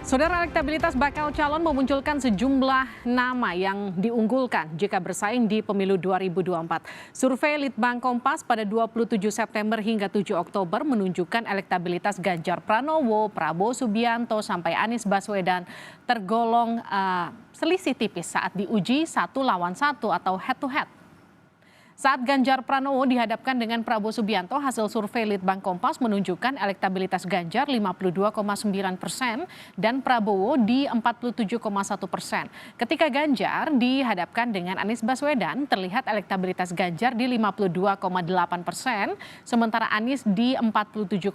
Saudara, elektabilitas bakal calon memunculkan sejumlah nama yang diunggulkan jika bersaing di pemilu 2024. Survei Litbang Kompas pada 27 September hingga 7 Oktober menunjukkan elektabilitas Ganjar Pranowo, Prabowo Subianto sampai Anies Baswedan tergolong selisih tipis saat diuji 1-1 atau head to head. Saat Ganjar Pranowo dihadapkan dengan Prabowo Subianto, hasil survei Litbang Kompas menunjukkan elektabilitas Ganjar 52,9% dan Prabowo di 47,1%. Ketika Ganjar dihadapkan dengan Anies Baswedan, terlihat elektabilitas Ganjar di 52,8%, sementara Anies di 47,2%.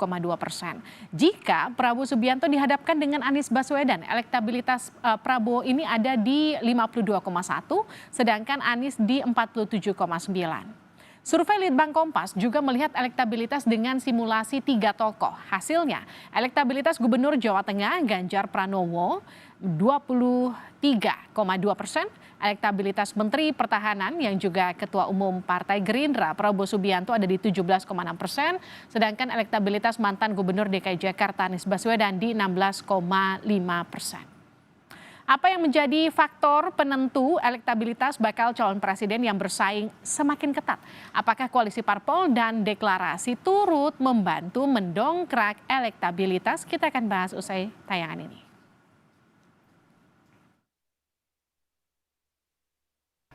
Jika Prabowo Subianto dihadapkan dengan Anies Baswedan, elektabilitas Prabowo ini ada di 52,1%, sedangkan Anies di 47,9%. Survei Litbang Kompas juga melihat elektabilitas dengan simulasi 3 tokoh. Hasilnya, elektabilitas Gubernur Jawa Tengah Ganjar Pranowo 23,2%, elektabilitas Menteri Pertahanan yang juga Ketua Umum Partai Gerindra Prabowo Subianto ada di 17,6%, sedangkan elektabilitas mantan Gubernur DKI Jakarta Anies Baswedan di 16,5%. Apa yang menjadi faktor penentu elektabilitas bakal calon presiden yang bersaing semakin ketat? Apakah koalisi parpol dan deklarasi turut membantu mendongkrak elektabilitas? Kita akan bahas usai tayangan ini.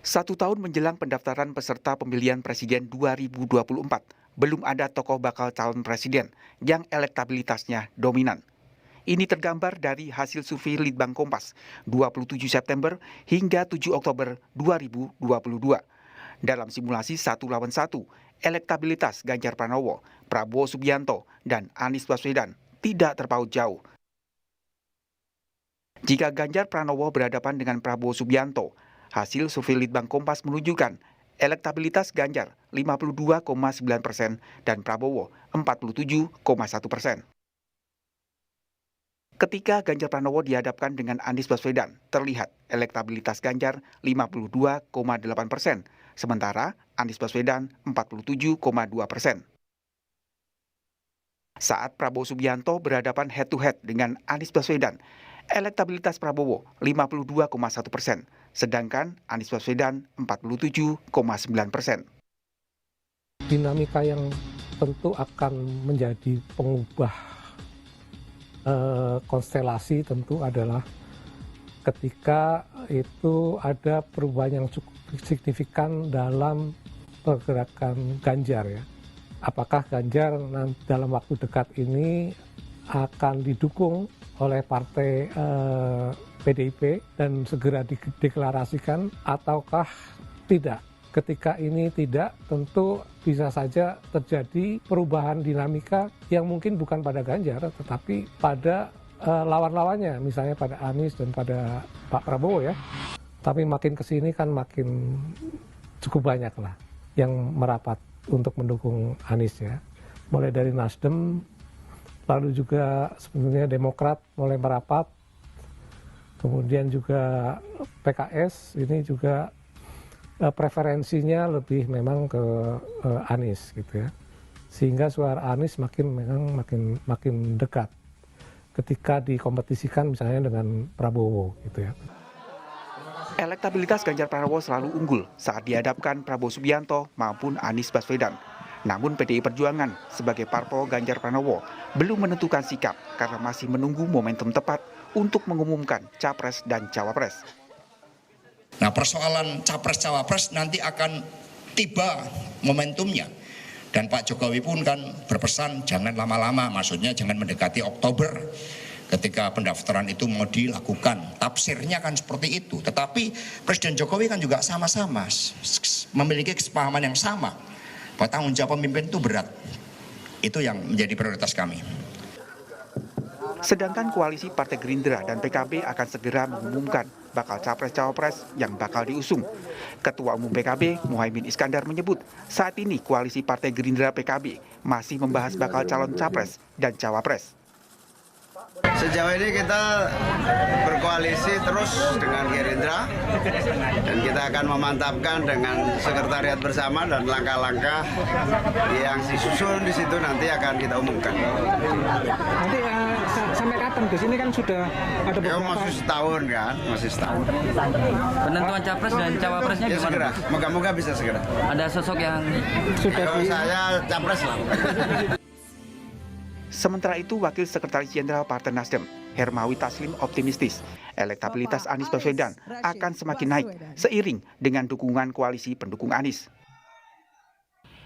Satu tahun menjelang pendaftaran peserta pemilihan presiden 2024, belum ada tokoh bakal calon presiden yang elektabilitasnya dominan. Ini tergambar dari hasil survei Litbang Kompas 27 September hingga 7 Oktober 2022. Dalam simulasi 1-1, elektabilitas Ganjar Pranowo, Prabowo Subianto, dan Anies Baswedan tidak terpaut jauh. Jika Ganjar Pranowo berhadapan dengan Prabowo Subianto, hasil survei Litbang Kompas menunjukkan elektabilitas Ganjar 52,9% dan Prabowo 47,1%. Ketika Ganjar Pranowo dihadapkan dengan Anies Baswedan, terlihat elektabilitas Ganjar 52,8%, sementara Anies Baswedan 47,2%. Saat Prabowo Subianto berhadapan head-to-head dengan Anies Baswedan, elektabilitas Prabowo 52,1%, sedangkan Anies Baswedan 47,9%. Dinamika yang tentu akan menjadi pengubah konstelasi tentu adalah ketika itu ada perubahan yang cukup signifikan dalam pergerakan Ganjar ya. Apakah Ganjar dalam waktu dekat ini akan didukung oleh partai PDIP dan segera dideklarasikan ataukah tidak? Ketika ini tidak, tentu bisa saja terjadi perubahan dinamika yang mungkin bukan pada Ganjar, tetapi pada lawan-lawannya, misalnya pada Anies dan pada Pak Prabowo ya. Tapi makin kesini kan makin cukup banyak lah yang merapat untuk mendukung Anies ya. Mulai dari Nasdem, lalu juga sebenarnya Demokrat mulai merapat, kemudian juga PKS ini juga preferensinya lebih memang ke Anies gitu ya, sehingga suara Anies makin dekat ketika dikompetisikan misalnya dengan Prabowo gitu ya. Elektabilitas Ganjar Pranowo selalu unggul saat dihadapkan Prabowo Subianto maupun Anies Baswedan. Namun PDI Perjuangan sebagai parpol Ganjar Pranowo belum menentukan sikap karena masih menunggu momentum tepat untuk mengumumkan capres dan cawapres. Nah, persoalan capres-cawapres nanti akan tiba momentumnya. Dan Pak Jokowi pun kan berpesan jangan lama-lama, maksudnya jangan mendekati Oktober ketika pendaftaran itu mau dilakukan. Tafsirnya kan seperti itu. Tetapi Presiden Jokowi kan juga sama-sama memiliki kesepahaman yang sama bahwa tanggung jawab pemimpin itu berat. Itu yang menjadi prioritas kami. Sedangkan koalisi Partai Gerindra dan PKB akan segera mengumumkan bakal capres-cawapres yang bakal diusung. Ketua Umum PKB Muhaimin Iskandar menyebut saat ini koalisi Partai Gerindra PKB masih membahas bakal calon capres dan cawapres. Sejauh ini kita berkoalisi terus dengan Gerindra dan kita akan memantapkan dengan sekretariat bersama dan langkah-langkah yang disusun di situ nanti akan kita umumkan. Nanti sampai kapan akan ke sini kan sudah ada Ya beberapa. masih setahun kan, masih setahun. Penentuan capres dan cawapresnya Ya gimana? segera, moga-moga bisa segera. Ada sosok yang Sudah Kalau saya capres lah. Sementara itu, Wakil Sekretaris Jenderal Partai Nasdem, Hermawi Taslim optimistis elektabilitas Anies Baswedan akan semakin naik seiring dengan dukungan koalisi pendukung Anies.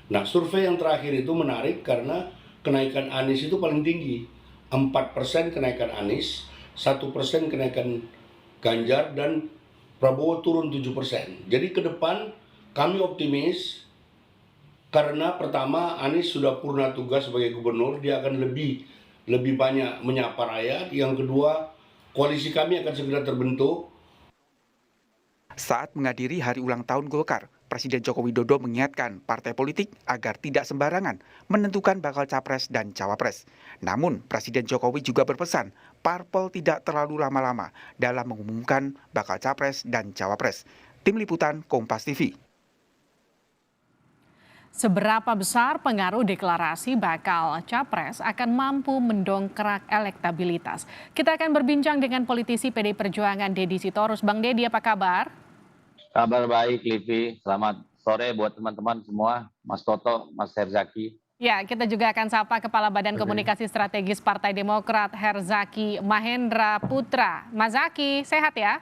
Nah, survei yang terakhir itu menarik karena kenaikan Anies itu paling tinggi. 4% kenaikan Anies, 1% kenaikan Ganjar, dan Prabowo turun 7%. Jadi ke depan kami optimis karena pertama Anies sudah purna tugas sebagai gubernur, dia akan lebih banyak menyapa rakyat. Yang kedua, koalisi kami akan segera terbentuk. Saat menghadiri hari ulang tahun Golkar, Presiden Joko Widodo mengingatkan partai politik agar tidak sembarangan menentukan bakal capres dan cawapres. Namun, Presiden Jokowi juga berpesan parpol tidak terlalu lama-lama dalam mengumumkan bakal capres dan cawapres. Tim Liputan Kompas TV. Seberapa besar pengaruh deklarasi bakal capres akan mampu mendongkrak elektabilitas? Kita akan berbincang dengan politisi PDI Perjuangan Deddy Sitorus. Bang Deddy, apa kabar? Kabar baik, Livi. Selamat sore buat teman-teman semua, Mas Toto, Mas Herzaki. Ya, kita juga akan sapa Kepala Badan Komunikasi Strategis Partai Demokrat, Herzaki Mahendra Putra. Mas Zaki, sehat ya?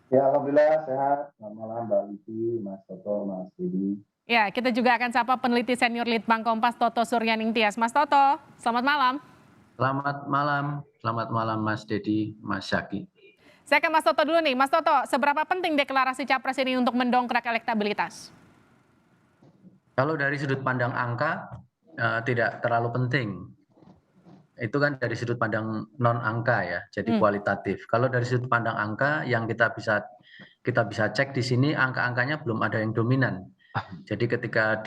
Ya, alhamdulillah sehat. Selamat malam Mbak Livi, Mas Toto, Mas Deddy. Ya, kita juga akan sapa peneliti senior Litbang Kompas Toto Suryaning Tias. Mas Toto, selamat malam. Selamat malam Mas Deddy, Mas Zaki. Saya ke Mas Toto dulu nih. Mas Toto, seberapa penting deklarasi capres ini untuk mendongkrak elektabilitas? Kalau dari sudut pandang angka, tidak terlalu penting. Itu kan dari sudut pandang non-angka ya, jadi kualitatif. Kalau dari sudut pandang angka, yang kita bisa cek di sini, angka-angkanya belum ada yang dominan. Jadi ketika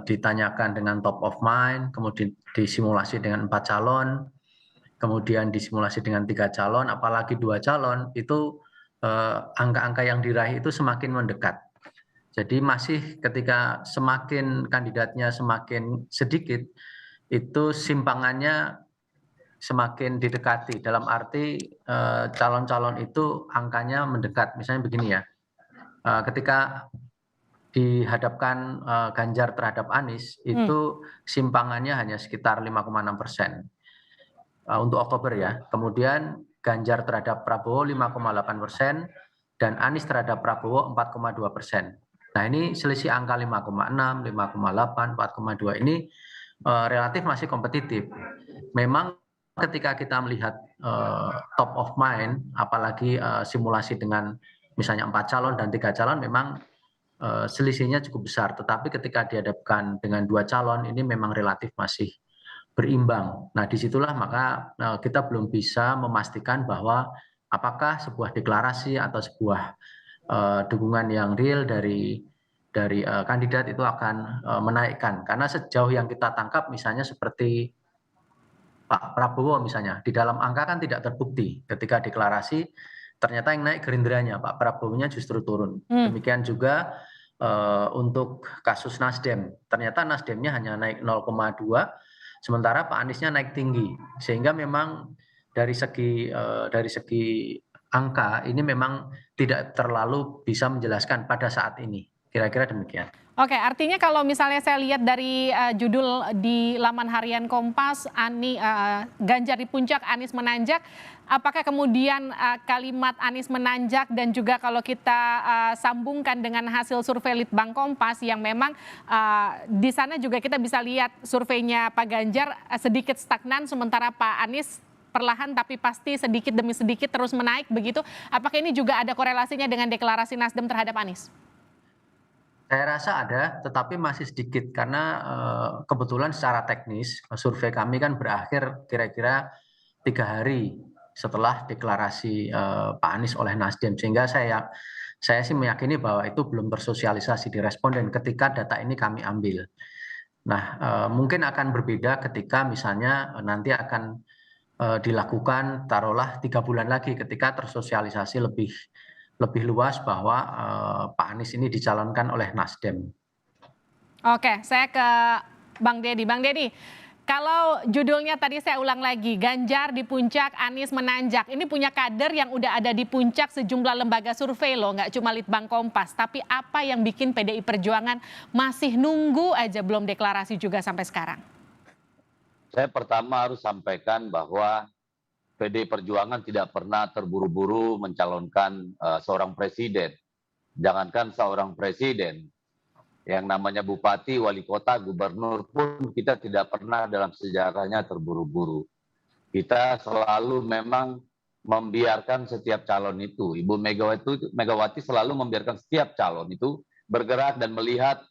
ditanyakan dengan top of mind, kemudian disimulasi dengan 4 calon, kemudian disimulasi dengan 3 calon, apalagi 2 calon, itu angka-angka yang diraih itu semakin mendekat. Jadi masih ketika semakin kandidatnya semakin sedikit, itu simpangannya semakin didekati. Dalam arti calon-calon itu angkanya mendekat. Misalnya begini ya, ketika dihadapkan Ganjar terhadap Anies, itu simpangannya hanya sekitar 5,6%. Untuk Oktober ya. Kemudian Ganjar terhadap Prabowo 5,8% dan Anies terhadap Prabowo 4,2%. Nah, ini selisih angka 5,6, 5,8, 4,2 ini relatif masih kompetitif. Memang ketika kita melihat top of mind, apalagi simulasi dengan misalnya 4 calon dan 3 calon, memang selisihnya cukup besar. Tetapi ketika dihadapkan dengan 2 calon, ini memang relatif masih berimbang. Nah, disitulah maka kita belum bisa memastikan bahwa apakah sebuah deklarasi atau sebuah dukungan yang real dari kandidat itu akan menaikkan. Karena sejauh yang kita tangkap misalnya seperti Pak Prabowo misalnya, di dalam angka kan tidak terbukti. Ketika deklarasi ternyata yang naik Gerindranya, Pak Prabowo-nya justru turun. Demikian juga untuk kasus Nasdem. Ternyata Nasdemnya hanya naik 0,2, sementara Pak Aniesnya naik tinggi. Sehingga memang dari segi angka ini memang tidak terlalu bisa menjelaskan pada saat ini. Kira-kira demikian. Oke, artinya kalau misalnya saya lihat dari judul di laman harian Kompas, Ganjar di puncak, Anies menanjak. Apakah kemudian kalimat Anies menanjak dan juga kalau kita sambungkan dengan hasil survei Litbang Kompas yang memang di sana juga kita bisa lihat surveinya Pak Ganjar sedikit stagnan, sementara Pak Anies perlahan tapi pasti sedikit demi sedikit terus menaik begitu. Apakah ini juga ada korelasinya dengan deklarasi Nasdem terhadap Anies? Saya rasa ada, tetapi masih sedikit karena kebetulan secara teknis survei kami kan berakhir kira-kira 3 hari setelah deklarasi Pak Anies oleh Nasdem, sehingga saya sih meyakini bahwa itu belum tersosialisasi di responden ketika data ini kami ambil. Nah, mungkin akan berbeda ketika misalnya nanti akan dilakukan taruhlah 3 bulan lagi ketika tersosialisasi lebih luas bahwa Pak Anies ini dicalonkan oleh Nasdem. Oke, saya ke Bang Deddy. Bang Deddy, kalau judulnya tadi saya ulang lagi, Ganjar di puncak, Anies menanjak. Ini punya kader yang udah ada di puncak sejumlah lembaga survei loh, nggak cuma Litbang Kompas. Tapi apa yang bikin PDI Perjuangan masih nunggu aja belum deklarasi juga sampai sekarang? Saya pertama harus sampaikan bahwa PDI Perjuangan tidak pernah terburu-buru mencalonkan seorang presiden. Jangankan seorang presiden, yang namanya bupati, wali kota, gubernur pun kita tidak pernah dalam sejarahnya terburu-buru. Kita selalu memang membiarkan setiap calon itu. Ibu Megawati selalu membiarkan setiap calon itu bergerak dan melihat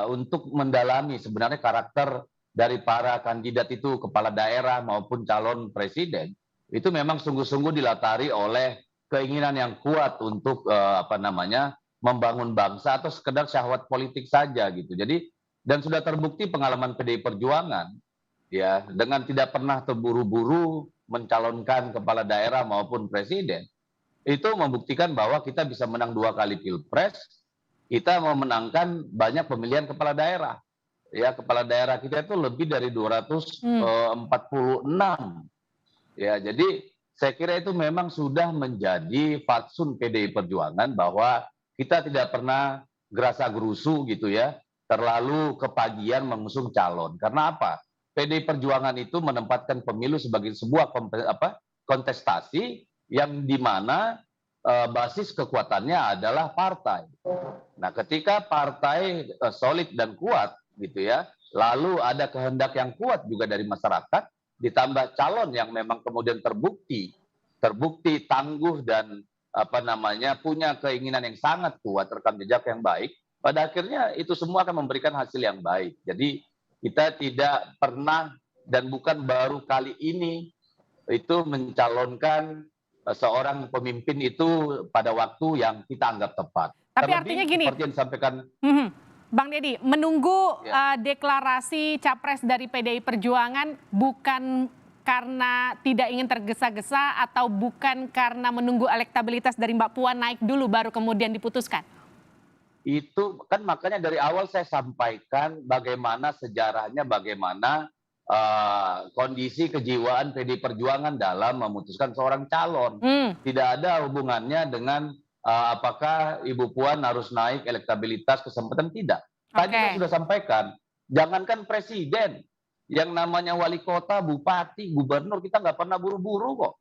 untuk mendalami sebenarnya karakter dari para kandidat itu, kepala daerah maupun calon presiden. Itu memang sungguh-sungguh dilatari oleh keinginan yang kuat untuk membangun bangsa atau sekedar syahwat politik saja gitu. Jadi dan sudah terbukti pengalaman PDI Perjuangan ya dengan tidak pernah terburu-buru mencalonkan kepala daerah maupun presiden. Itu membuktikan bahwa kita bisa menang 2 kali Pilpres, kita memenangkan banyak pemilihan kepala daerah. Ya, kepala daerah kita itu lebih dari 246. Ya, jadi saya kira itu memang sudah menjadi fatsun PDI Perjuangan bahwa kita tidak pernah gerasa gerusu gitu ya, terlalu kepagian mengusung calon. Karena apa? PDI Perjuangan itu menempatkan pemilu sebagai sebuah kontestasi yang dimana basis kekuatannya adalah partai. Nah, ketika partai solid dan kuat gitu ya, lalu ada kehendak yang kuat juga dari masyarakat, ditambah calon yang memang kemudian terbukti tangguh dan punya keinginan yang sangat kuat, rekam jejak yang baik, pada akhirnya itu semua akan memberikan hasil yang baik. Jadi kita tidak pernah dan bukan baru kali ini itu mencalonkan seorang pemimpin itu pada waktu yang kita anggap tepat. Tapi artinya gini, seperti yang disampaikan Bang Deddy, menunggu deklarasi capres dari PDI Perjuangan bukan karena tidak ingin tergesa-gesa atau bukan karena menunggu elektabilitas dari Mbak Puan naik dulu baru kemudian diputuskan? Itu kan makanya dari awal saya sampaikan bagaimana sejarahnya, bagaimana kondisi kejiwaan PDI Perjuangan dalam memutuskan seorang calon. Tidak ada hubungannya dengan apakah Ibu Puan harus naik elektabilitas kesempatan, tidak. Tadi saya sudah sampaikan, jangankan presiden, yang namanya wali kota, bupati, gubernur, kita nggak pernah buru-buru kok.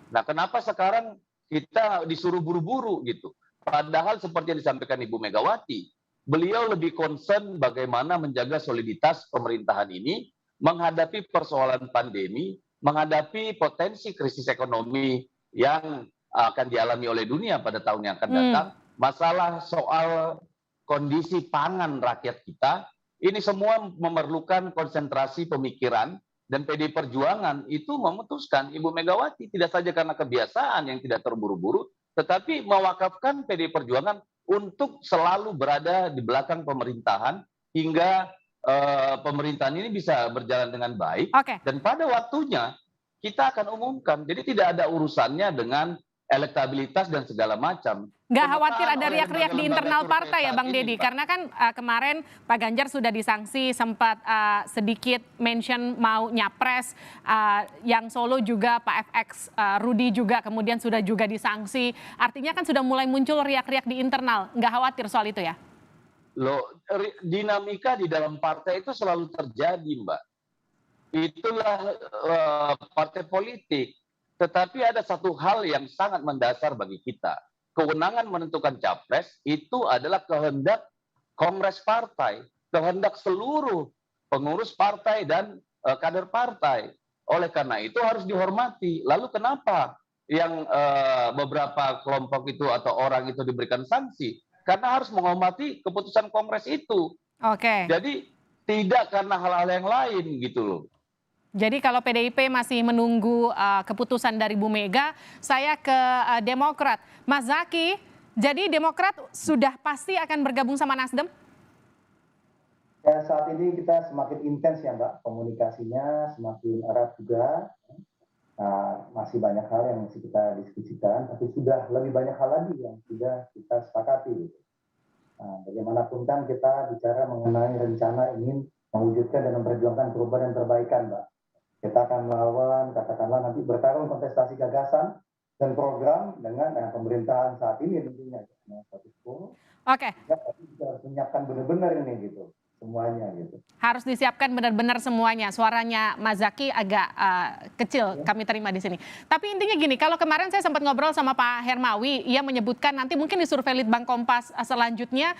Nah, kenapa sekarang kita disuruh buru-buru gitu? Padahal seperti yang disampaikan Ibu Megawati, beliau lebih concern bagaimana menjaga soliditas pemerintahan ini, menghadapi persoalan pandemi, menghadapi potensi krisis ekonomi yang akan dialami oleh dunia pada tahun yang akan datang, masalah soal kondisi pangan rakyat kita, ini semua memerlukan konsentrasi pemikiran, dan PDI Perjuangan itu memutuskan Ibu Megawati tidak saja karena kebiasaan yang tidak terburu-buru, tetapi mewakafkan PDI Perjuangan untuk selalu berada di belakang pemerintahan hingga pemerintahan ini bisa berjalan dengan baik. Dan pada waktunya kita akan umumkan. Jadi tidak ada urusannya dengan elektabilitas dan segala macam. Nggak khawatir ada riak-riak di internal partai ya Bang Deddy? Karena kan kemarin Pak Ganjar sudah disangsi, sempat sedikit mention mau nyapres, yang Solo juga Pak FX Rudi juga kemudian sudah juga disangsi. Artinya kan sudah mulai muncul riak-riak di internal. Nggak khawatir soal itu ya? Loh, dinamika di dalam partai itu selalu terjadi, Mbak. Itulah partai politik. Tetapi ada satu hal yang sangat mendasar bagi kita. Kewenangan menentukan capres itu adalah kehendak kongres partai, kehendak seluruh pengurus partai dan kader partai. Oleh karena itu harus dihormati. Lalu kenapa yang beberapa kelompok itu atau orang itu diberikan sanksi? Karena harus menghormati keputusan kongres itu. Jadi tidak karena hal-hal yang lain gitu loh. Jadi kalau PDIP masih menunggu keputusan dari Bu Mega, saya ke Demokrat. Mas Zaky, jadi Demokrat sudah pasti akan bergabung sama Nasdem? Ya, saat ini kita semakin intens ya Mbak, komunikasinya semakin erat juga. Masih banyak hal yang masih kita diskusikan, tapi sudah lebih banyak hal lagi yang sudah kita sepakati. Bagaimanapun kan kita bicara mengenai rencana ingin mewujudkan dan memperjuangkan perubahan dan perbaikan, Mbak. Kita akan melawan, katakanlah nanti bertarung kontestasi gagasan dan program dengan pemerintahan saat ini tentunya. Status quo. Oke. Ya, tapi kita harus menyiapkan benar-benar ini gitu, semuanya gitu. Harus disiapkan benar-benar semuanya. Suaranya Mas Zaky agak kecil kami terima di sini. Tapi intinya gini, kalau kemarin saya sempat ngobrol sama Pak Hermawi, ia menyebutkan nanti mungkin di survei Litbang Kompas selanjutnya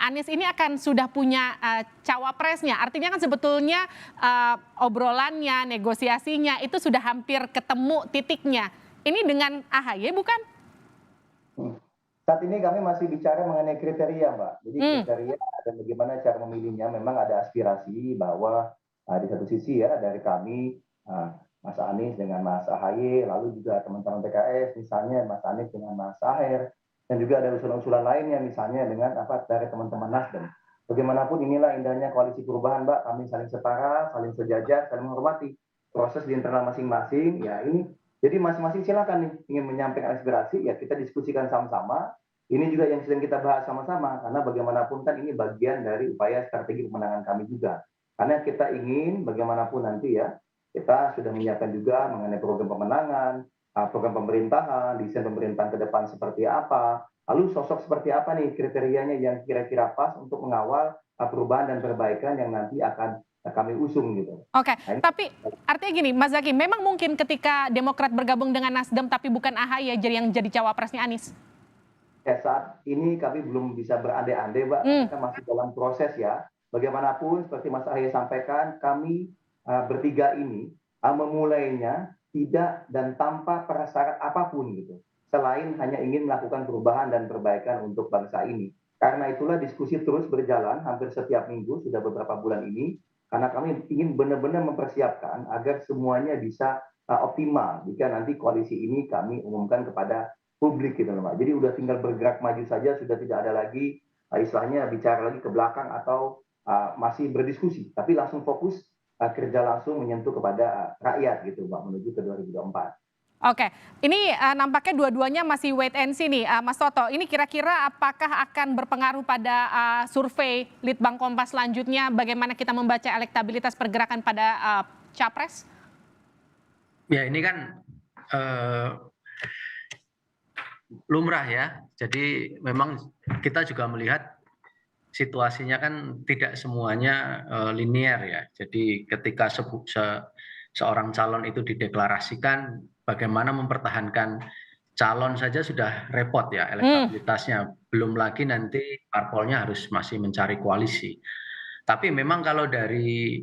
Anies ini akan sudah punya cawapresnya. Artinya kan sebetulnya obrolannya, negosiasinya itu sudah hampir ketemu titiknya. Ini dengan AHY bukan? Saat ini kami masih bicara mengenai kriteria, Mbak. Jadi kriteria dan bagaimana cara memilihnya. Memang ada aspirasi bahwa di satu sisi ya dari kami Mas Anies dengan Mas AHY, lalu juga teman-teman PKS, misalnya Mas Anies dengan Mas Aher, dan juga ada usulan-usulan lainnya misalnya dengan dari teman-teman Nasdem. Bagaimanapun inilah indahnya koalisi perubahan, Mbak. Kami saling setara, saling sejajar, saling menghormati proses di internal masing-masing. Ya ini. Jadi masing-masing silakan nih ingin menyampaikan aspirasi, ya kita diskusikan sama-sama. Ini juga yang sedang kita bahas sama-sama, karena bagaimanapun kan ini bagian dari upaya strategi pemenangan kami juga. Karena kita ingin bagaimanapun nanti ya, kita sudah menyiapkan juga mengenai program pemenangan, program pemerintahan, desain pemerintahan ke depan seperti apa, lalu sosok seperti apa nih kriterianya yang kira-kira pas untuk mengawal perubahan dan perbaikan yang nanti akan kami usung gitu. Oke, tapi artinya gini, Mas Zaky, memang mungkin ketika Demokrat bergabung dengan Nasdem tapi bukan AHY yang jadi cawapresnya Anies? Ya saat ini kami belum bisa berandai-andai, Mbak. Kita masih dalam proses ya. Bagaimanapun seperti Mas AHY sampaikan, kami bertiga ini memulainya tidak dan tanpa prasyarat apapun gitu. Selain hanya ingin melakukan perubahan dan perbaikan untuk bangsa ini. Karena itulah diskusi terus berjalan hampir setiap minggu sudah beberapa bulan ini. Karena kami ingin benar-benar mempersiapkan agar semuanya bisa optimal jika nanti koalisi ini kami umumkan kepada publik gitu loh, Mbak. Jadi udah tinggal bergerak maju saja, sudah tidak ada lagi istilahnya bicara lagi ke belakang atau masih berdiskusi, tapi langsung fokus kerja langsung menyentuh kepada rakyat gitu, Mbak, menuju ke 2024. Oke, ini nampaknya dua-duanya masih wait and see nih, Mas Toto. Ini kira-kira apakah akan berpengaruh pada survei Litbang Kompas selanjutnya? Bagaimana kita membaca elektabilitas pergerakan pada capres? Ya ini kan lumrah ya. Jadi memang kita juga melihat situasinya kan tidak semuanya linear ya. Jadi ketika seorang calon itu dideklarasikan, bagaimana mempertahankan calon saja sudah repot ya elektabilitasnya. Belum lagi nanti parpolnya harus masih mencari koalisi. Tapi memang kalau dari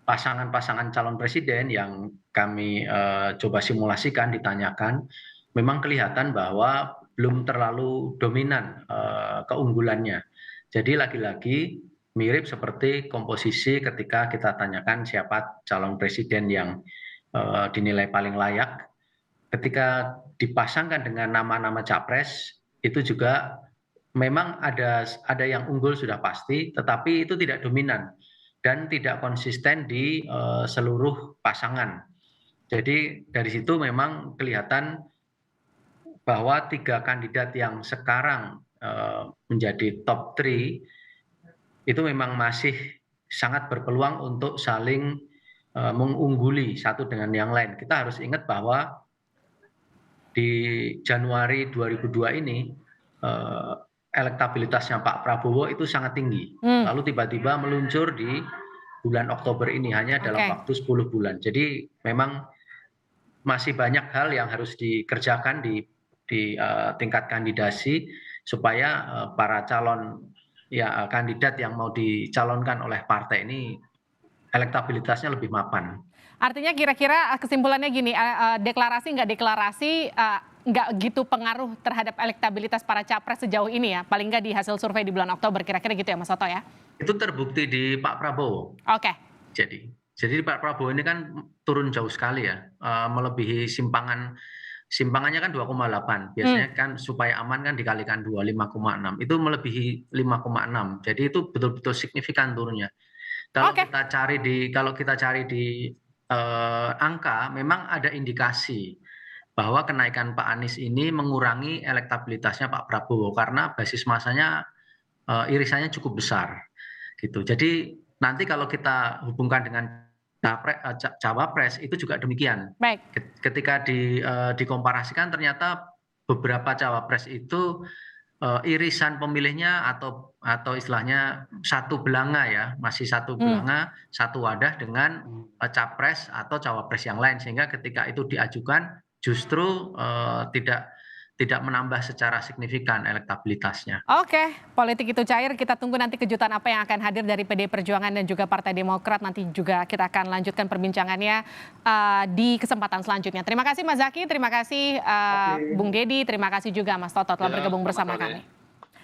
pasangan-pasangan calon presiden yang kami coba simulasikan, ditanyakan, memang kelihatan bahwa belum terlalu dominan keunggulannya. Jadi lagi-lagi mirip seperti komposisi ketika kita tanyakan siapa calon presiden yang dinilai paling layak. Ketika dipasangkan dengan nama-nama capres, itu juga memang ada yang unggul sudah pasti, tetapi itu tidak dominan dan tidak konsisten di seluruh pasangan. Jadi dari situ memang kelihatan bahwa 3 kandidat yang sekarang menjadi top 3 itu memang masih sangat berpeluang untuk saling mengungguli satu dengan yang lain. Kita harus ingat bahwa di Januari 2002 ini elektabilitasnya Pak Prabowo itu sangat tinggi. Lalu tiba-tiba meluncur di bulan Oktober ini hanya dalam waktu 10 bulan. Jadi memang masih banyak hal yang harus dikerjakan di tingkat kandidasi supaya para calon kandidat yang mau dicalonkan oleh partai ini elektabilitasnya lebih mapan. Artinya kira-kira kesimpulannya gini, deklarasi nggak deklarasi nggak gitu pengaruh terhadap elektabilitas para capres sejauh ini ya, paling nggak di hasil survei di bulan Oktober, kira-kira gitu ya Mas Toto ya? Itu terbukti di Pak Prabowo. Oke. Jadi Pak Prabowo ini kan turun jauh sekali ya, melebihi simpangannya kan 2,8. Biasanya kan supaya aman kan dikalikan 2, 5,6. Itu melebihi 5,6. Jadi itu betul-betul signifikan turunnya. Kalau kita cari di angka, memang ada indikasi bahwa kenaikan Pak Anies ini mengurangi elektabilitasnya Pak Prabowo karena basis masanya irisannya cukup besar gitu. Jadi Nanti kalau kita hubungkan dengan cawapres itu juga demikian. Baik. Ketika dikomparasikan ternyata beberapa cawapres itu irisan pemilihnya atau istilahnya satu belanga ya, masih satu belanga, satu wadah dengan capres atau cawapres yang lain, sehingga ketika itu diajukan justru tidak menambah secara signifikan elektabilitasnya. Oke, politik itu cair. Kita tunggu nanti kejutan apa yang akan hadir dari PD Perjuangan dan juga Partai Demokrat. Nanti juga kita akan lanjutkan perbincangannya di kesempatan selanjutnya. Terima kasih Mas Zaky, terima kasih Bung Deddy, terima kasih juga Mas Toto telah bergabung bersama kami.